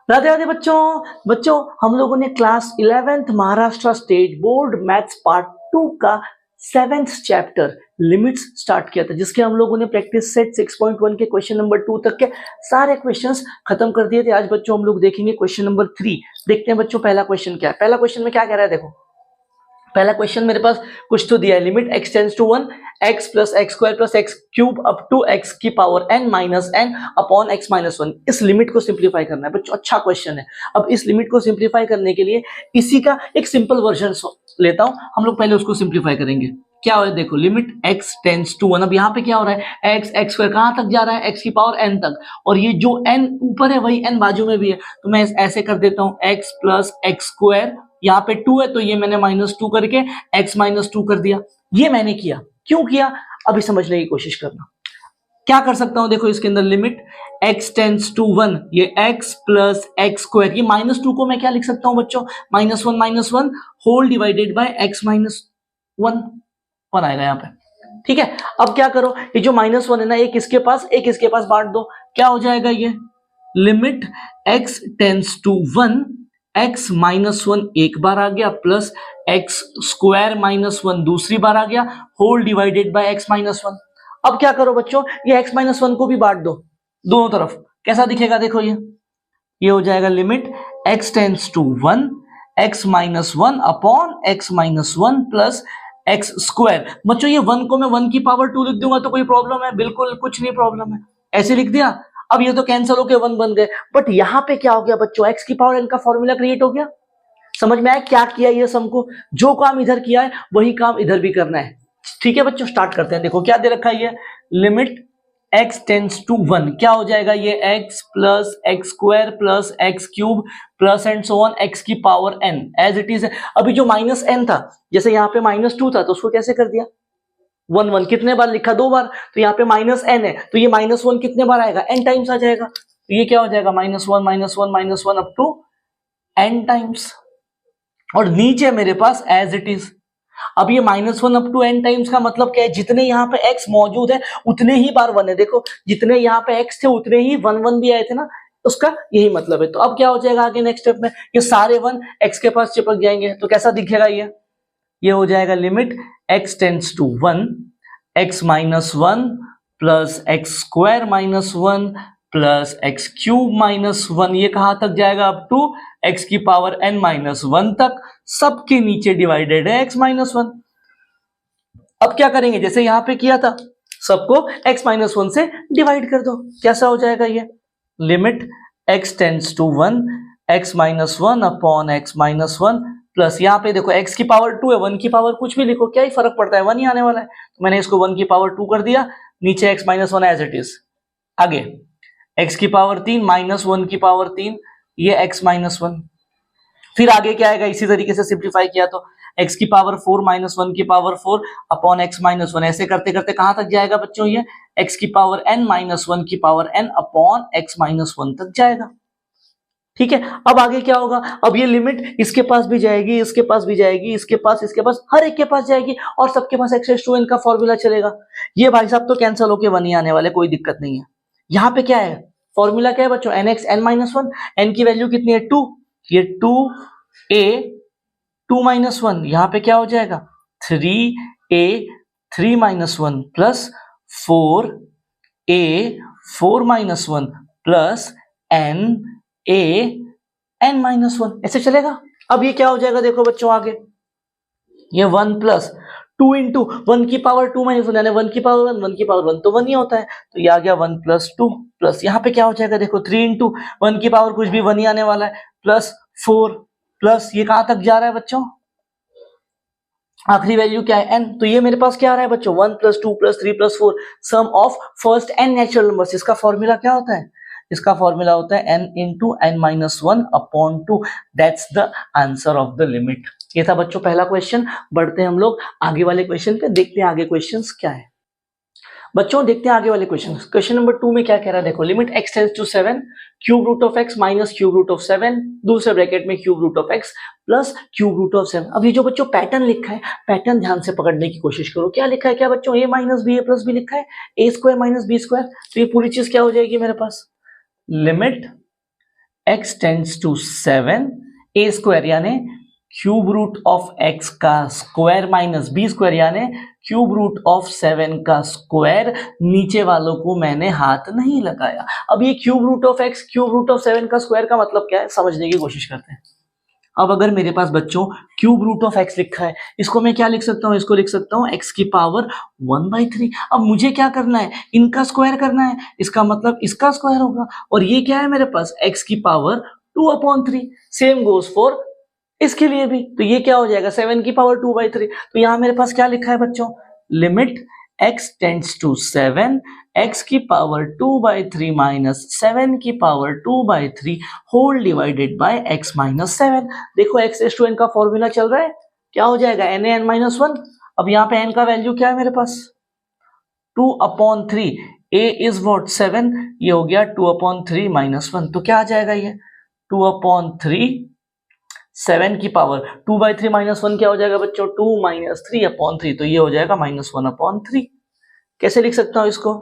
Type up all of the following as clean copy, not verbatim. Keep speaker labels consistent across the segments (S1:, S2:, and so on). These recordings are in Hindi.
S1: राधे राधे बच्चों हम लोगों ने class 11th Maharashtra state board maths part 2 का 7th चैप्टर लिमिट्स स्टार्ट किया था, जिसके हम लोगों ने प्रैक्टिस सेट 6.1 के क्वेश्चन नंबर 2 तक के सारे क्वेश्चंस खत्म कर दिए थे। आज बच्चों हम लोग देखेंगे क्वेश्चन नंबर 3। देखते हैं बच्चों पहला क्वेश्चन क्या है। पहला क्वेश्चन में क्या कह रहा है, देखो पहला क्वेश्चन मेरे पास कुछ तो दिया है, limit x tends to 1 x plus x square plus x cube up to x की power n minus n upon x minus 1। इस लिमिट को सिंप्लीफाई करना है बच्चों। अच्छा क्वेश्चन है। अब इस लिमिट को सिंप्लीफाई करने के लिए इसी का एक सिंपल वर्जन लेता हूं, हम लोग पहले उसको सिंप्लीफाई करेंगे। क्या हो, देखो लिमिट x टेंड्स टू 1। अब यहाँ पे क्या हो रहा है, x स्क्वायर कहां तक जा रहा है, x की पावर n तक, और ये जो n ऊपर है वही n बाजू में भी है, तो मैं ऐसे कर देता हूं x प्लस एक्स स्क्वायर, यहाँ पे 2 है तो ये मैंने -2 करके x -2 कर दिया। ये मैंने किया, क्यों किया अभी समझने की कोशिश करना। क्या कर सकता हूं, देखो इसके अंदर लिमिट x टेंड्स टू 1, ये x प्लस एक्स स्क्वायर, ये -2 को मैं क्या लिख सकता हूं बच्चों, -1 होल डिवाइडेड बाय x -1 आएगा यहाँ पे। ठीक है, अब क्या करो, ये जो -1 है ना, एक इसके पास बांट दो। क्या हो जाएगा, ये limit x tends to 1 x -1 एक बार आ गया प्लस एक्स स्क्वायर -1 दूसरी बार आ गया होल डिवाइडेड बाय x -1। अब क्या करो बच्चों, ये x -1 को भी बांट दो दोनों तरफ। कैसा दिखेगा, देखो ये हो जाएगा limit x tends to 1 x -1 upon x -1 plus x square. बच्चों ये 1 को मैं 1 की पावर 2 लिख दूंगा तो कोई प्रॉब्लम है? बिल्कुल कुछ नहीं प्रॉब्लम है, ऐसे लिख दिया। अब ये तो कैंसिल होके 1 बन गए, बट यहां पे क्या हो गया बच्चों, x की पावर n का फॉर्मूला क्रिएट हो गया। समझ में आया क्या किया ये सम को? जो काम इधर किया है वही काम इधर भी करना है। ठीक है बच्चों, स्टार्ट करते हैं। देखो क्या दे रखा है, ये लिमिट x टेंड्स टू 1, क्या हो जाएगा, ये x plus x square plus x cube plus and so on x की power n as it is है। अभी जो -n था, जैसे यहाँ पे -2 था तो उसको कैसे कर दिया, 1 कितने बार लिखा, 2 बार, तो यहाँ पे -n है तो ये -1 कितने बार आएगा, n टाइम्स आ जाएगा। तो ये क्या हो जाएगा, -1 अप टू n टाइम्स, और नीचे मेरे पास एज इट इज। अब ये -1 अप टू n टाइम्स का मतलब क्या है, जितने यहाँ पे x मौजूद है उतने ही बार 1 है। देखो जितने यहाँ पे x थे उतने ही 1 भी आए थे ना, उसका यही मतलब है। तो अब क्या हो जाएगा आगे नेक्स्ट स्टेप में, ये सारे 1 x के पास चिपक जाएंगे, तो कैसा दिखेगा ये हो जाएगा limit x tends to 1 x -1 plus x square -1 plus x cube -1, ये कहां तक जाएगा, अप टू x की पावर n -1 तक, सबके नीचे डिवाइडेड है x -1। अब क्या करेंगे, जैसे यहां पे किया था, सबको x -1 से डिवाइड कर दो। कैसा हो जाएगा, ये limit x tends to 1 x -1 upon x -1 plus यहाँ पे देखो x की पावर 2 है, 1 की पावर कुछ भी लिखो क्या ही फर्क पड़ता है, 1 ही आने वाला है। तो मैंने इसको 1 की पावर 2 कर दिया, नीचे x -1 एज इट इज। आगे x की पावर 3 -1 की पावर 3, ये x -1। फिर आगे क्या आएगा, इसी तरीके से सिंप्लीफाई किया तो x की पावर 4 -1 की पावर 4 अपॉन x -1, ऐसे करते करते कहां तक जाएगा बच्चों, ये x की पावर n -1 की पावर n अपॉन x -1 तक जाएगा। ठीक है, अब आगे क्या होगा, अब ये लिमिट इसके पास भी जाएगी, इसके पास भी जाएगी, इसके पास हर एक के पास जाएगी, और सबके पास x⁴n का फॉर्मूला चलेगा। ये भाई साहब तो कैंसिल होके 1 ही आने वाले, कोई दिक्कत नहीं है। यहाँ पे क्या है, फॉर्मूला क्या है बच्चों, nx n -1, n की वैल्यू कितनी है 2, ये 2a 2 -1, यहाँ पे क्या हो जाएगा 3a 3 -1 plus 4a 4 -1 plus n n-1, ऐसे चलेगा। अब ये क्या हो जाएगा, देखो बच्चों आगे, ये 1 प्लस 2 इंटू 1 की पावर 2 -1, यानी 1 की पावर 1 की पावर 1 तो 1 ही होता है, तो ये आ गया 1 प्लस 2 प्लस यहाँ पे क्या हो जाएगा, देखो 3 इंटू 1 की पावर कुछ भी 1 ही आने वाला है, प्लस 4 प्लस ये कहां तक जा रहा है बच्चों, आखिरी वैल्यू क्या है n, तो ये मेरे पास क्या आ रहा है बच्चों 1 plus 2 plus 3 plus 4 sum of first n natural numbers. इसका फॉर्मूला क्या होता है, इसका फॉर्मूला होता है n into n -1 upon 2, that's the answer of the limit. ये था बच्चों पहला क्वेश्चन। बढ़ते हैं हम लोग आगे वाले क्वेश्चन पे, देखते हैं आगे क्वेश्चंस क्या है बच्चों। देखते हैं आगे वाले क्वेश्चन। क्वेश्चन नंबर 2 में क्या कह रहा है, देखो limit x tends to 7 cube root of x minus cube root of 7, दूसरे ब्रैकेट में cube root of x plus cube root of 7। अब ये जो बच्चों पैटर्न लिखा है, पैटर्न ध्यान से पकड़ने की कोशिश करो। क्या लिखा है, क्या बच्चों, a minus B, a plus b लिखा है, a square minus B square, तो ये पूरी चीज क्या हो जाएगी मेरे पास, limit x tends to 7 a square यानी क्यूब रूट ऑफ x का स्क्वायर माइनस b स्क्वायर यानी क्यूब रूट ऑफ 7 का स्क्वायर। नीचे वालों को मैंने हाथ नहीं लगाया। अब ये cube root of x cube root of 7 का स्क्वायर का मतलब क्या है समझने की कोशिश करते हैं। अब अगर मेरे पास बच्चों क्यूब रूट ऑफ x लिखा है, इसको मैं क्या लिख सकता हूँ, इसको लिख सकता हूँ x की पावर 1/3। अब मुझे क्या करना है, इनका स्क्वायर करना है, इसका मतलब इसका स्क्वायर होगा। और ये क्या है मेरे पास x की पावर 2/3। सेम गोज फॉर इसके लिए भी। तो ये क्या हो जाएगा 7 की पावर 2/3। तो यहां मेरे पास क्या लिखा है बच्चों, limit x tends to 7 x की पावर 2/3 माइनस 7 की power 2/3 whole divided by x minus 7। देखो x रेज़ टू n का फॉर्मूला चल रहा है, क्या हो जाएगा n(n-1). अब यहाँ पे n का वैल्यू क्या है मेरे पास 2/3। a इज व्हाट 7, ये हो गया 2/3 माइनस 1। तो क्या आ जाएगा ये 2/3 7 की पावर 2/3 माइनस 1 क्या हो जाएगा बच्चों 2 माइनस 3/3। तो ये हो जाएगा -1/3। कैसे लिख सकता हूं इसको,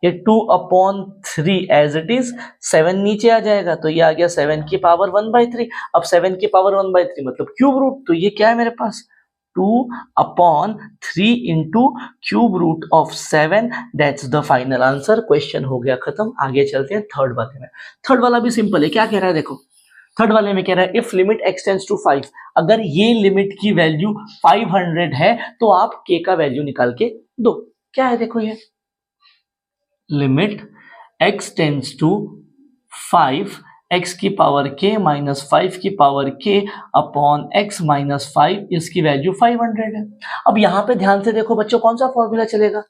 S1: ये 2/3 एज इट इज, 7 नीचे आ जाएगा तो ये आ गया 7 की पावर 1/3। अब 7 की पावर 1/3 मतलब क्यूब रूट। तो ये क्या है मेरे पास 2/3 into cube root of 7। That's the final answer. Question हो गया खत्म। आगे चलते हैं थर्ड वाले में। थर्ड वाला भी सिंपल है। क्या कह रहा है देखो, थर्ड वाले में कह रहा है if limit x tends to 5, अगर ये लिमिट की वैल्यू 500 है तो आप k का वैल्यू निकाल के दो। क्या है देखो, ये limit x tends to 5 x की पावर k माइनस 5 की power k upon x minus 5, इसकी वैल्यू 500 है। अब यहां पे ध्यान से देखो बच्चों, कौन सा फॉर्मूला चलेगा,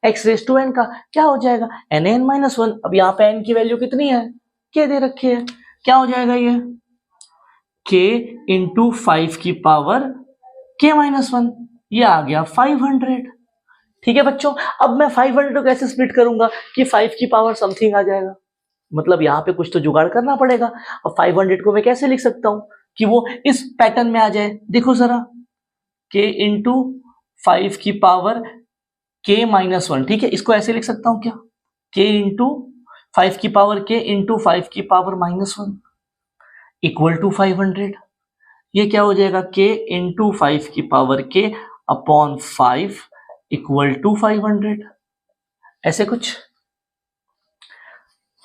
S1: x रेज़ टू n का। क्या हो जाएगा n(n-1). अब यहाँ पे n की वैल्यू कितनी है, k दे रखी है। क्या हो जाएगा ये k इंटू 5 की पावर k माइनस 1, ये आ गया 500। ठीक है बच्चों, अब मैं 500 को कैसे स्प्लिट करूंगा कि 5 की पावर समथिंग आ जाएगा, मतलब यहां पे कुछ तो जुगाड़ करना पड़ेगा। अब 500 को मैं कैसे लिख सकता हूं कि वो इस पैटर्न में आ जाए, देखो जरा k इंटू 5 की पावर k माइनस 1। ठीक है, इसको ऐसे लिख सकता हूं क्या, k इंटू 5 की पावर k इंटू 5 की पावर माइनस 1 इक्वल टू 500। ये क्या हो जाएगा k इंटू 5 की power k upon 5 equal to 500। ऐसे कुछ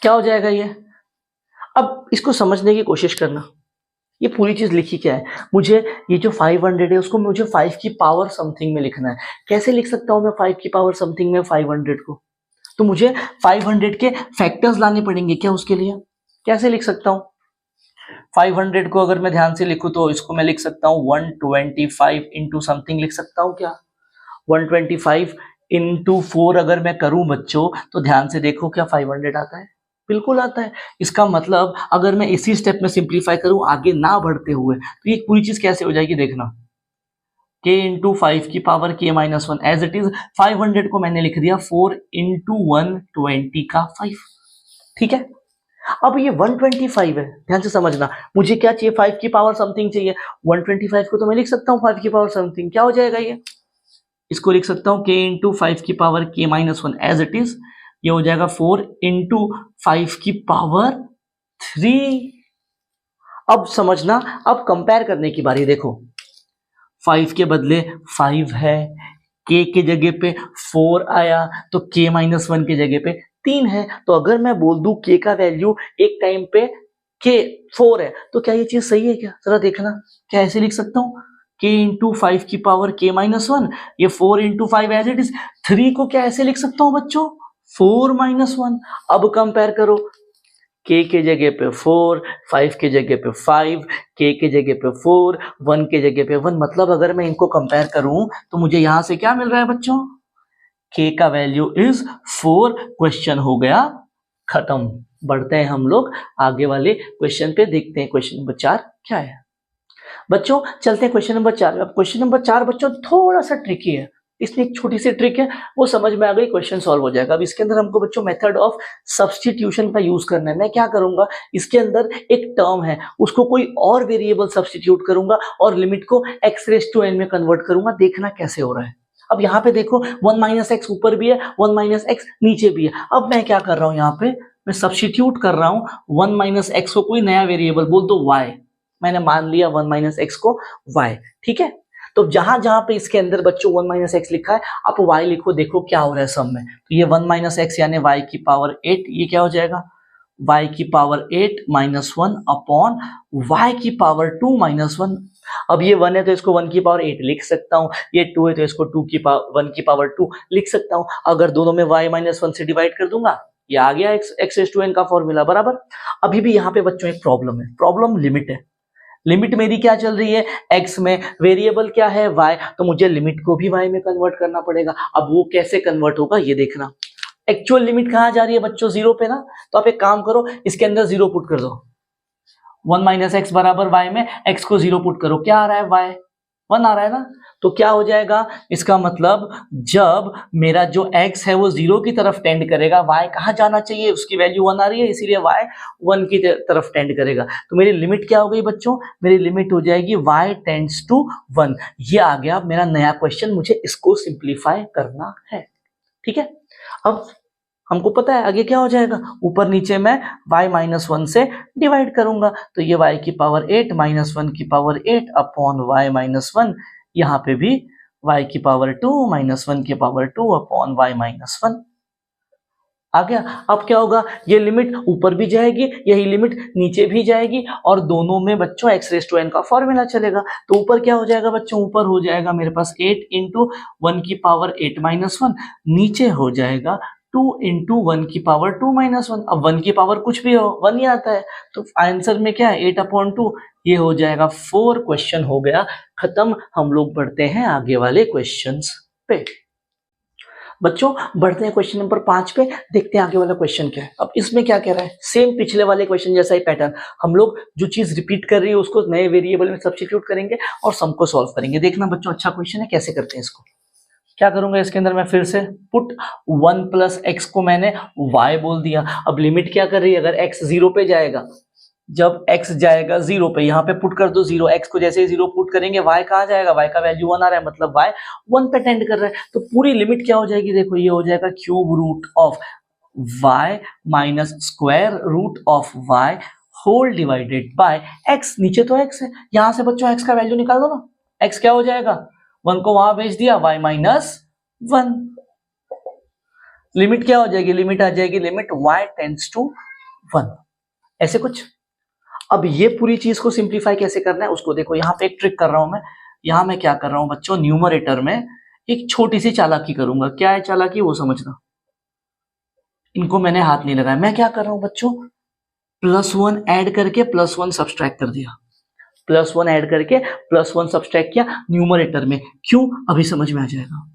S1: क्या हो जाएगा ये। अब इसको समझने की कोशिश करना, ये पूरी चीज लिखी क्या है। मुझे ये जो 500 है उसको मुझे 5 की पावर समथिंग में लिखना है। कैसे लिख सकता हूं मैं 5 की पावर समथिंग में 500 को, तो मुझे 500 के फैक्टर्स लाने पड़ेंगे क्या उसके लिए। कैसे लिख सकता हूं 500 को, अगर मैं ध्यान से लिखूं तो इसको मैं लिख सकता हूं 125 इंटू समथिंग लिख सकता हूं क्या, 125 इंटू 4 अगर मैं करूं बच्चों तो ध्यान से देखो क्या 500 आता है, बिल्कुल आता है। इसका मतलब अगर मैं इसी स्टेप में सिंप्लीफाई करूं आगे ना बढ़ते हुए तो ये पूरी चीज कैसे हो जाएगी देखना, k इंटू 5 की power k minus 1 as it is. 500 को मैंने लिख दिया 4 इंटू 120 का 5। ठीक है, अब ये 125 है, ध्यान से समझना। मुझे क्या चाहिए 5 की पावर समथिंग चाहिए, 125 को तो मैं लिख सकता हूँ 5 की पावर समथिंग। क्या हो जाएगा ये, इसको लिख सकता हूँ k इंटू 5 की power k minus 1 as it is. ये हो जाएगा 4 इंटू 5 की पावर 3। अब समझना, अब कंपेयर करने की बारी। देखो 5 के बदले 5 है, k के जगह पे 4 आया तो k माइनस 1 के जगह पे 3 है। तो अगर मैं बोल दूं k का वैल्यू एक टाइम पे k 4 है तो क्या ये चीज सही है क्या, जरा देखना। क्या ऐसे लिख सकता हूँ k इंटू 5 की पावर k माइनस 1, ये 4 इंटू 5 एज इट इज। 3 को क्या ऐसे लिख सकता हूँ बच्चों 4 माइनस 1। अब कंपेयर करो, k के जगह पे 4, 5 के जगह पे 5, k के जगह पे 4, 1 के जगह पे 1। मतलब अगर मैं इनको कंपेयर करूं तो मुझे यहां से क्या मिल रहा है बच्चों, k का वैल्यू इज 4। क्वेश्चन हो गया खत्म। बढ़ते हैं हम लोग आगे वाले क्वेश्चन पे, देखते हैं क्वेश्चन नंबर 4 क्या है। बच्चों चलते हैं क्वेश्चन नंबर 4। अब क्वेश्चन नंबर 4 बच्चों थोड़ा सा ट्रिकी है, इसमें एक छोटी सी ट्रिक है, वो समझ में आ गई क्वेश्चन सॉल्व हो जाएगा। अब इसके अंदर हमको बच्चों मेथड ऑफ सब्स्टिट्यूशन का यूज करना है। मैं क्या करूंगा, इसके अंदर एक टर्म है उसको कोई और वेरिएबल सब्स्टिट्यूट करूंगा और लिमिट को x रेज़ टू n में कन्वर्ट करूंगा, देखना कैसे हो रहा है। अब यहाँ पे देखो 1 माइनस एक्स ऊपर भी है, 1 माइनस एक्स नीचे भी है। अब मैं क्या कर रहा हूँ यहाँ पे मैं सब्स्टिट्यूट कर रहा हूं 1 माइनस एक्स को, कोई नया वेरिएबल बोल दो y, मैंने मान लिया 1 माइनस एक्स को y, ठीक है। तो जहां जहां पे इसके अंदर बच्चों 1 माइनस एक्स लिखा है, आप y लिखो, देखो क्या हो रहा है सम में। तो ये 1 माइनस एक्स यानी y की पावर 8, ये क्या हो जाएगा y की पावर 8 माइनस 1 अपॉन y की पावर 2 माइनस 1। अब ये 1 है तो इसको 1 की पावर 8 लिख सकता हूँ, ये 2 है तो इसको 1 की पावर 2 लिख सकता हूँ। अगर दोनों में y माइनस 1 से डिवाइड कर दूंगा, ये आ गया x रेज़ टू n का फॉर्मूला, बराबर। अभी भी यहाँ पे बच्चों एक प्रॉब्लम है, प्रॉब्लम लिमिट है। लिमिट मेरी क्या चल रही है, x में, वेरिएबल क्या है y, तो मुझे लिमिट को भी y में कन्वर्ट करना पड़ेगा। अब वो कैसे कन्वर्ट होगा ये देखना। एक्चुअल लिमिट कहाँ जा रही है बच्चों, जीरो पे ना, तो आप एक काम करो, इसके अंदर जीरो पुट कर दो। 1 माइनस एक्स बराबर y में x को जीरो पुट करो, क्या आ रहा है y 1 आ रहा है ना। तो क्या हो जाएगा, इसका मतलब जब मेरा जो x है वो जीरो की तरफ टेंड करेगा, y कहाँ जाना चाहिए, उसकी वैल्यू 1 आ रही है, इसीलिए y 1 की तरफ टेंड करेगा। तो मेरी लिमिट क्या हो गई बच्चों, मेरी लिमिट हो जाएगी y टेंड्स टू 1। ये आ गया मेरा नया क्वेश्चन, मुझे इसको सिंप्लीफाई करना है, ठीक है। अब हमको पता है आगे क्या हो जाएगा, ऊपर नीचे मैं y माइनस 1 से डिवाइड करूंगा, तो ये y की पावर 8 माइनस 1 की पावर 8 अपॉन y माइनस 1, यहाँ पे भी y की पावर 2 माइनस 1 की पावर 2 अपॉन y माइनस 1 आ गया। अब क्या होगा, ये लिमिट ऊपर भी जाएगी, यही लिमिट नीचे भी जाएगी, और दोनों में बच्चों x रेज़ टू n का फॉर्मूला चलेगा। तो ऊपर क्या हो जाएगा बच्चों, ऊपर हो जाएगा मेरे पास 8 इंटू 1 की पावर 8 माइनस 1, नीचे हो जाएगा 2 इंटू 1 की पावर 2 माइनस 1। अब 1 की पावर कुछ भी हो, 1 ही आता है, तो आंसर में क्या है 8 अपॉन 2, ये हो जाएगा 4। क्वेश्चन हो गया खत्म। हम लोग बढ़ते हैं आगे वाले क्वेश्चंस पे। बच्चों बढ़ते हैं क्वेश्चन नंबर 5 पे, देखते हैं आगे वाला क्वेश्चन क्या है। अब इसमें क्या कह रहा है, सेम पिछले वाले क्वेश्चन जैसा ही पैटर्न, हम लोग जो चीज रिपीट कर रही है उसको नए वेरिएबल में सब्स्टिट्यूट करेंगे और सम को सॉल्व करेंगे। देखना बच्चों अच्छा क्वेश्चन है, कैसे करते हैं इसको। क्या करूंगा इसके अंदर, मैं फिर से पुट 1 प्लस एक्स को मैंने y बोल दिया। अब लिमिट क्या कर रही है, अगर x जीरो पे जाएगा, जब x जाएगा जीरो पे, यहाँ पे पुट कर दो जीरो, x को जैसे ही जीरो पुट करेंगे y कहाँ जाएगा, y का वैल्यू 1 आ रहा है, मतलब y 1 पे टेंड कर रहा है। तो पूरी लिमिट क्या हो जाएगी, देखो ये हो जाएगा cube root of y minus square root of y whole divided by x। नीचे तो x है, यहां से बच्चों x का वैल्यू निकाल दो ना, x क्या हो जाएगा, 1 को वहां भेज दिया, y माइनस 1। लिमिट क्या हो जाएगी, लिमिट आ जाएगी, लिमिट y टेंड्स टू 1, ऐसे कुछ। अब ये पूरी चीज को सिंप्लीफाई कैसे करना है उसको देखो, यहाँ पे एक ट्रिक कर रहा हूं मैं। यहाँ मैं क्या कर रहा हूं बच्चों, न्यूमरेटर में एक छोटी सी चालाकी करूंगा। क्या है चालाकी वो समझना, इनको मैंने हाथ नहीं लगाया। मैं क्या कर रहा हूं बच्चों, +1 ऐड करके +1 सब्सट्रैक्ट कर दिया, +1 ऐड करके +1 सब्सट्रैक्ट किया न्यूमरेटर में। क्यों, अभी समझ में आ जाएगा,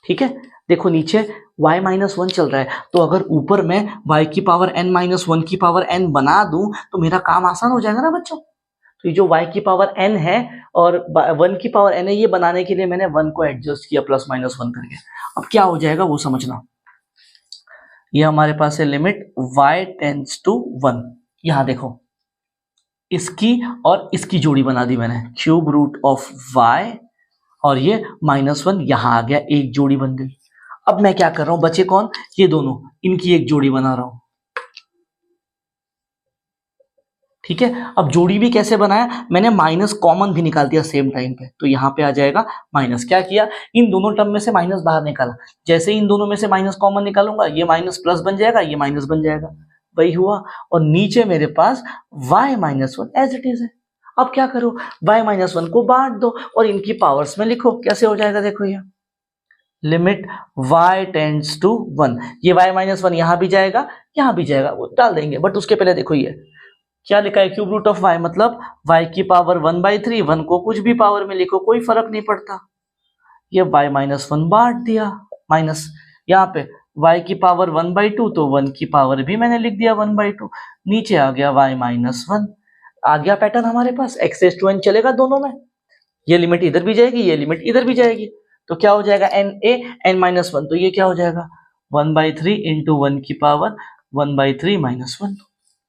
S1: ठीक है। देखो नीचे y माइनस 1 चल रहा है, तो अगर ऊपर मैं y की पावर n माइनस 1 की पावर n बना दूं तो मेरा काम आसान हो जाएगा ना बच्चों। तो ये जो y की पावर n है और 1 की पावर n है, ये बनाने के लिए मैंने 1 को एडजस्ट किया प्लस माइनस 1 करके। अब क्या हो जाएगा वो समझना, ये हमारे पास है लिमिट y टेंड्स टू 1। यहां देखो इसकी और इसकी जोड़ी बना दी मैंने, क्यूब रूट ऑफ y और ये -1 यहां आ गया, एक जोड़ी बन गई। अब मैं क्या कर रहा हूं, बचे कौन, ये दोनों, इनकी एक जोड़ी बना रहा हूं, ठीक है। अब जोड़ी भी कैसे बनाया, मैंने माइनस कॉमन भी निकाल दिया सेम टाइम पे, तो यहां पे आ जाएगा माइनस। क्या किया, इन दोनों टर्म में से माइनस बाहर निकाला, जैसे ही इन दोनों में से माइनस कॉमन निकालूंगा, ये माइनस प्लस बन जाएगा, ये माइनस बन जाएगा, वही हुआ। और नीचे मेरे पास y minus 1 as it is है। अब क्या करो, y माइनस 1 को बांट दो और इनकी पावर्स में लिखो, कैसे हो जाएगा, देखो ये लिमिट y टेंड्स टू 1, ये y माइनस 1 यहां भी जाएगा, यहां भी जाएगा, वो डाल देंगे। बट उसके पहले देखो ये क्या लिखा है, क्यूब रूट ऑफ y, मतलब y की पावर 1/3, 1 को कुछ भी पावर में लिखो कोई फर्क नहीं पड़ता। ये y माइनस 1 बांट दिया, माइनस यहाँ पे y की पावर 1/2, तो 1 की पावर भी मैंने लिख दिया 1/2, नीचे आ गया y माइनस 1। आ गया पैटर्न हमारे पास, x रेज़ टू n चलेगा दोनों में, ये लिमिट इधर भी जाएगी, ये लिमिट इधर भी जाएगी, तो क्या हो जाएगा n माइनस 1, तो ये क्या हो जाएगा 1/3 इंटू 1 की पावर 1/3 माइनस 1।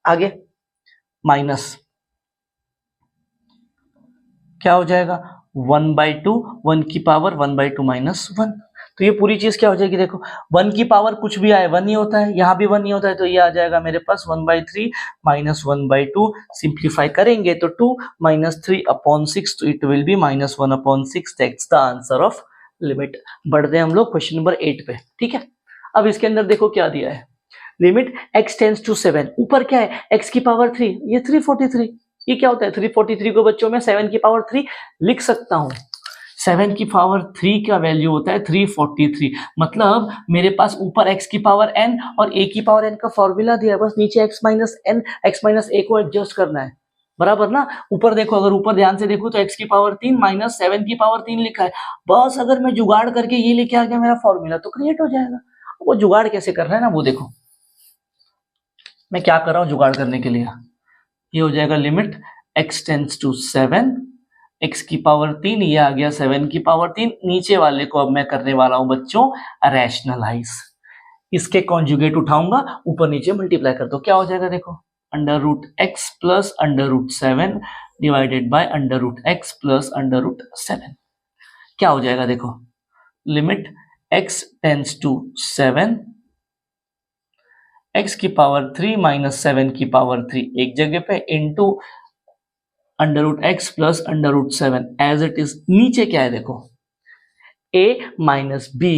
S1: आगे माइनस क्या हो जाएगा 1/2, 1 की पावर 1/2 माइनस 1, तो ये पूरी चीज क्या हो जाएगी, देखो 1 की पावर कुछ भी आए 1 ही होता है, यहाँ भी 1 ही होता है, तो ये आ जाएगा मेरे पास 1/3 माइनस 1/2। सिंप्लीफाई करेंगे तो 2 माइनस 3/6, तो it will be minus 1/6। That's the answer of limit. बढ़ते हैं हम लोग क्वेश्चन नंबर 8 पे, ठीक है। अब इसके अंदर देखो क्या दिया है, लिमिट x टेंड्स टू 7, ऊपर क्या है x की पावर 3, ये 343। ये क्या होता है 343 को बच्चों में 7 की पावर 3 लिख सकता हूं। 7 की पावर 3 का वैल्यू होता है 343, मतलब मेरे पास ऊपर x की पावर n और a की पावर n का फॉर्मूला दिया है, बस नीचे x minus n x minus a को एडजस्ट करना है, बराबर ना। ऊपर देखो, अगर ऊपर ध्यान से देखो तो x की पावर 3 माइनस 7 की पावर 3 लिखा है, बस अगर मैं जुगाड़ करके ये लेके आ गया मेरा फॉर्मूला तो क्रिएट हो जाएगा। वो जुगाड़ कैसे कर रहा है ना, वो देखो मैं क्या कर रहा हूं जुगाड़ करने के लिए। ये हो जाएगा limit x tends to 7, x की पावर 3, ये आ गया 7 की पावर 3। नीचे वाले को अब मैं करने वाला हूं बच्चों रैशनलाइज, इसके कॉन्जुगेट उठाऊंगा, ऊपर नीचे मल्टीप्लाई कर दो, क्या हो जाएगा देखो, under root x plus under root 7 divided by under root x plus under root 7। क्या हो जाएगा देखो, limit x tends to 7, x की पावर 3 माइनस 7 की पावर 3 एक जगह पे into under root x plus under root 7 as it is. नीचे क्या है देखो, a minus B,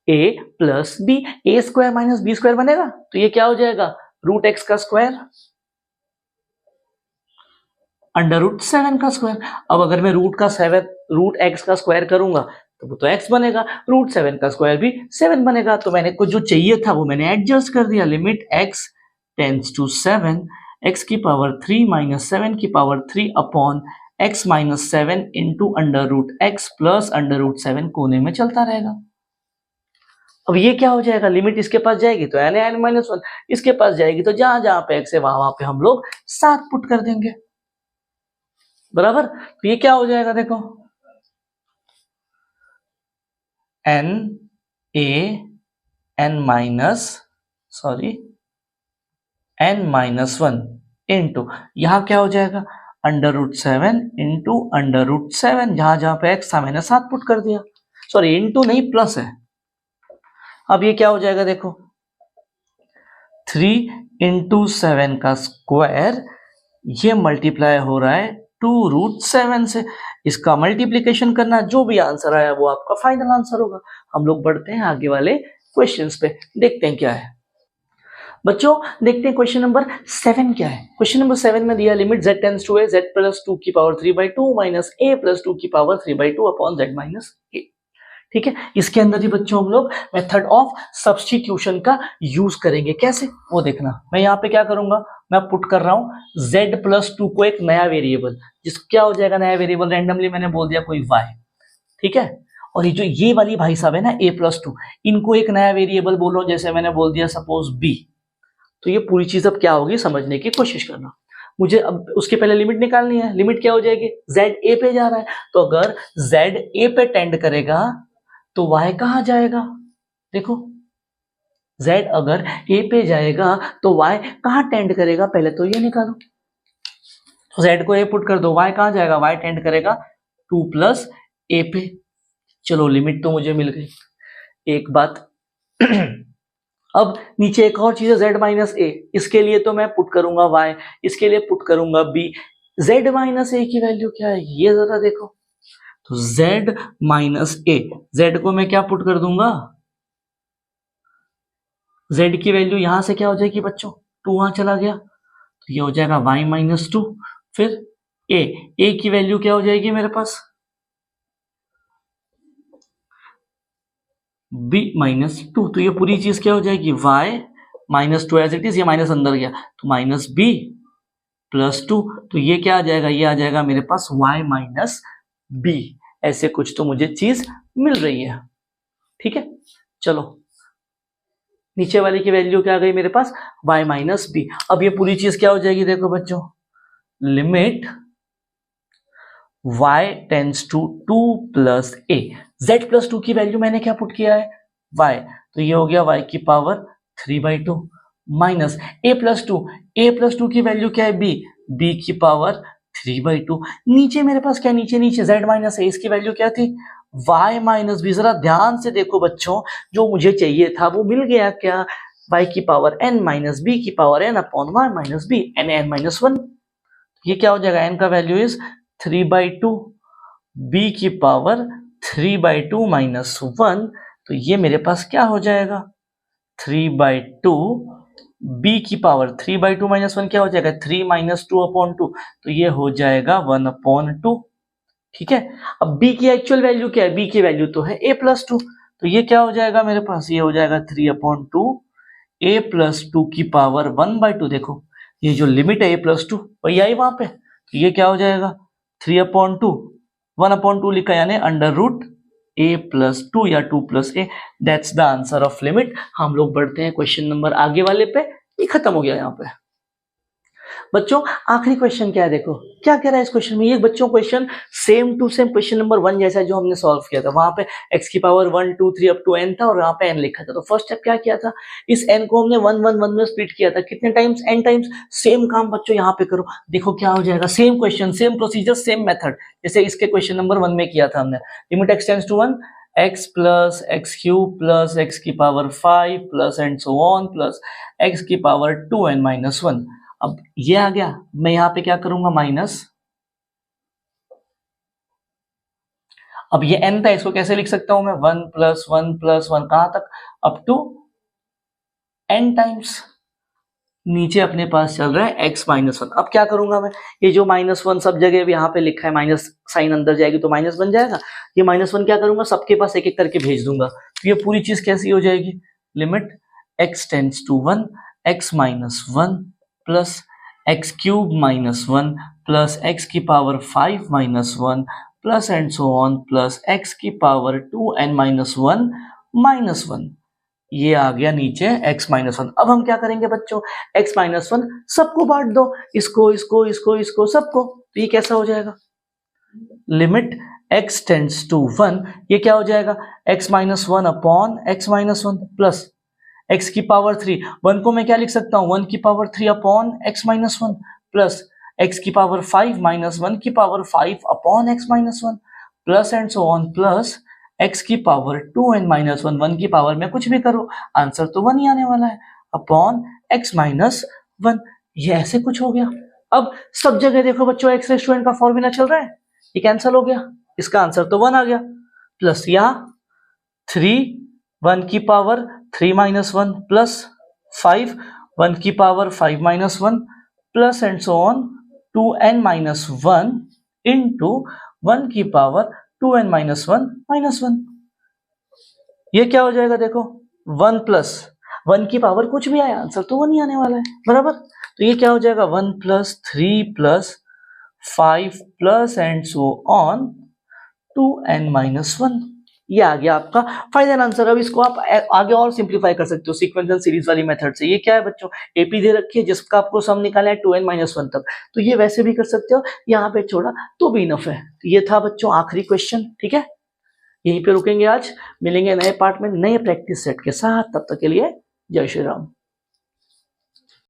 S1: a plus B, A square minus B square बनेगा, तो ये क्या हो जाएगा रूट x का स्क्वायर अंडर रूट 7 का स्क्वायर। अब अगर मैं रूट x का स्क्वायर करूंगा तो वो तो x बनेगा, रूट 7 का स्क्वायर भी 7 बनेगा, तो मैंने को जो चाहिए था वो मैंने एडजस्ट कर दिया। Limit x tends to 7, x की पावर 3 माइनस 7 की power 3 upon x minus 7 into under root x plus under root 7 कोने में चलता रहेगा। अब ये क्या हो जाएगा, लिमिट इसके पास जाएगी तो n माइनस 1, इसके पास जाएगी तो जहां जहां पे x है वहां पे हम लोग 7 पुट कर देंगे, बराबर। तो ये क्या हो जाएगा देखो, n a n minus n-1 into यहां क्या हो जाएगा under root 7 into under root 7, जहां जहां पे x था मैंने 7 पुट कर दिया, सॉरी इंटू नहीं प्लस है। अब ये क्या हो जाएगा देखो, 3 इंटू 7 का स्क्वायर, ये मल्टीप्लाई हो रहा है 2 रूट 7 से, इसका मल्टीप्लीकेशन करना, जो भी आंसर आया वो आपका फाइनल आंसर होगा। हम लोग बढ़ते हैं आगे वाले क्वेश्चंस पे, देखते हैं क्या है बच्चों। देखते हैं क्वेश्चन नंबर 7 क्या है। क्वेश्चन नंबर 7 में दिया limit z tends to a, z plus 2 की पावर 3/2 माइनस a प्लस 2 की power 3/2 upon z minus a, ठीक है। इसके अंदर ही बच्चों हम लोग मेथड ऑफ सब्स्टिट्यूशन का यूज करेंगे, कैसे वो देखना। मैं यहाँ पे क्या करूंगा, मैं पुट कर रहा हूं z प्लस 2 को एक नया वेरिएबल, जिस क्या हो जाएगा नया वेरिएबल, रैंडमली मैंने बोल दिया कोई y, ठीक है। और ये जो ये वाली भाई साहब है ना a प्लस 2, इनको एक नया वेरिएबल बोलो, जैसे मैंने बोल दिया सपोज b। तो ये पूरी चीज अब क्या होगी समझने की कोशिश करना। मुझे अब उसके पहले लिमिट निकालनी है। लिमिट क्या हो जाएगी, z a पे जा रहा है, तो अगर z a पे टेंड करेगा तो y कहां जाएगा, देखो z अगर a पे जाएगा तो y कहां टेंड करेगा, पहले तो ये निकालो। तो z को a पुट कर दो, y कहां जाएगा, y टेंड करेगा 2 प्लस a पे। चलो लिमिट तो मुझे मिल गई, एक बात अब नीचे एक और चीज है z माइनस ए, इसके लिए तो मैं पुट करूंगा y, इसके लिए पुट करूंगा b। z माइनस ए की वैल्यू क्या है ये जरा देखो, तो z माइनस ए, z को मैं क्या पुट कर दूंगा, z की वैल्यू यहां से क्या हो जाएगी बच्चों 2 वहां चला गया, तो ये हो जाएगा y माइनस 2, फिर a की वैल्यू क्या हो जाएगी मेरे पास b माइनस 2, तो ये पूरी चीज क्या हो जाएगी y minus 2 as it is, ये माइनस अंदर गया तो माइनस b प्लस 2, तो ये क्या आ जाएगा, ये आ जाएगा मेरे पास y माइनस b। ऐसे कुछ तो मुझे चीज मिल रही है, ठीक है। चलो नीचे वाले की वैल्यू क्या आ गई मेरे पास y माइनस b। अब ये पूरी चीज क्या हो जाएगी देखो बच्चों, limit y tends to 2 plus a, z plus 2 की वैल्यू मैंने क्या पुट किया है y, तो ये हो गया y की पावर 3/2 माइनस a प्लस 2 की वैल्यू क्या है b की पावर 3/2। नीचे मेरे पास क्या, नीचे z माइनस a, इसकी वैल्यू क्या थी y माइनस बी। जरा ध्यान से देखो बच्चों, जो मुझे चाहिए था वो मिल गया क्या, y की पावर n माइनस बी की power n upon y minus B, n minus 1। ये क्या हो जाएगा, n का वैल्यू इज 3/2, b की पावर 3/2 माइनस 1, तो ये मेरे पास क्या हो जाएगा 3/2, b की पावर 3/2 माइनस 1 क्या हो जाएगा 3 माइनस 2 अपॉन 2, तो ये हो जाएगा 1/2। ठीक है, अब b की एक्चुअल वैल्यू क्या है, b की वैल्यू तो है a प्लस 2, तो ये क्या हो जाएगा मेरे पास, ये हो जाएगा 3/2 a प्लस 2 की पावर 1/2। देखो ये जो लिमिट है a प्लस 2 वही आई वहां पे, तो ये क्या हो जाएगा 3/2, 1/2 लिखा यानी अंडर रूट a प्लस 2 या 2 plus a, that's the answer of limit. हम लोग बढ़ते हैं क्वेश्चन नंबर आगे वाले पे, ये खत्म हो गया यहाँ पे। बच्चों आखिरी क्वेश्चन क्या है, देखो क्या कह रहा है इस क्वेश्चन में, ये बच्चों question same to same question number 1 जैसा जो हमने सॉल्व किया था, वहां पे x की पावर 1 2 3 अप टू n था और यहाँ पे n लिखा था। तो फर्स्ट स्टेप क्या किया था, इस n को हमने 1 1 1 में स्प्लिट किया था, कितने टाइम्स, n टाइम्स। सेम काम बच्चों यहाँ पे करो, देखो क्या हो जाएगा, same question same procedure same method जैसे इसके क्वेश्चन नंबर 1 में किया था हमने। Limit x tends to 1, x plus x cube plus x की power 5 plus and so on plus x की पावर 2n माइनस 1। अब ये आ गया, मैं यहां पे क्या करूंगा माइनस, अब ये n था, इसको कैसे लिख सकता हूं मैं 1 प्लस 1 प्लस 1 कहां तक, अप टू n टाइम्स। नीचे अपने पास चल रहा है x माइनस 1। अब क्या करूंगा मैं, ये जो माइनस 1 सब जगह यहाँ पे लिखा है, माइनस साइन अंदर जाएगी तो माइनस बन जाएगा, ये माइनस 1 क्या करूंगा सबके पास एक एक करके भेज दूंगा, तो ये पूरी चीज कैसी हो जाएगी, limit x tends to 1 x minus 1 plus x cube minus 1 plus x की power 5 minus 1 plus and so on plus x की पावर 2n माइनस 1 माइनस 1। ये आ गया नीचे x माइनस 1। अब हम क्या करेंगे बच्चों, x माइनस 1 सबको बांट दो, इसको इसको इसको इसको सबको, तो ये कैसा हो जाएगा, लिमिट x टेंड्स टू 1, ये क्या हो जाएगा x minus 1 upon x minus 1 plus x की पावर 3, 1 को मैं क्या लिख सकता हूं 1 की power 3 upon x minus 1 plus x की पावर 5 माइनस 1 की power 5 upon x minus 1 plus and so on plus x की पावर 2n माइनस 1, 1 की पावर में कुछ भी करो आंसर तो 1 ही आने वाला है, अपॉन x माइनस 1। ये ऐसे कुछ हो गया। अब सब जगह देखो बच्चों x रेज़ टू n का फॉर्मूला चल रहा है, ये कैंसिल हो गया, इसका आंसर तो 1 आ गया, प्लस यहाँ 3 1 की पावर 3 माइनस 1 प्लस 5 1 की power 5 minus 1 plus and so on 2n minus 1 into 1 की पावर 2n माइनस 1 माइनस 1। ये क्या हो जाएगा देखो 1 प्लस 1 की पावर कुछ भी आया आंसर तो 1 ही आने वाला है, बराबर। तो ये क्या हो जाएगा 1 plus 3 plus 5 plus and so on 2n minus 1। ये आ गया आपका फाइनल आंसर। अब इसको आप आगे और सिंप्लीफाई कर सकते हो सीक्वेंस एंड सीरीज वाली मेथड से। ये क्या है बच्चों, एपी दे रखी है जिसका आपको सम निकालना है 2n माइनस 1 तक, तो ये वैसे भी कर सकते हो, यहाँ पे छोड़ा तो भी इनफ है। तो ये था बच्चों आखिरी क्वेश्चन, ठीक है, यहीं पे रुकेंगे आज, मिलेंगे नए पार्ट में नए प्रैक्टिस सेट के साथ, तब तक के लिए जय श्री राम।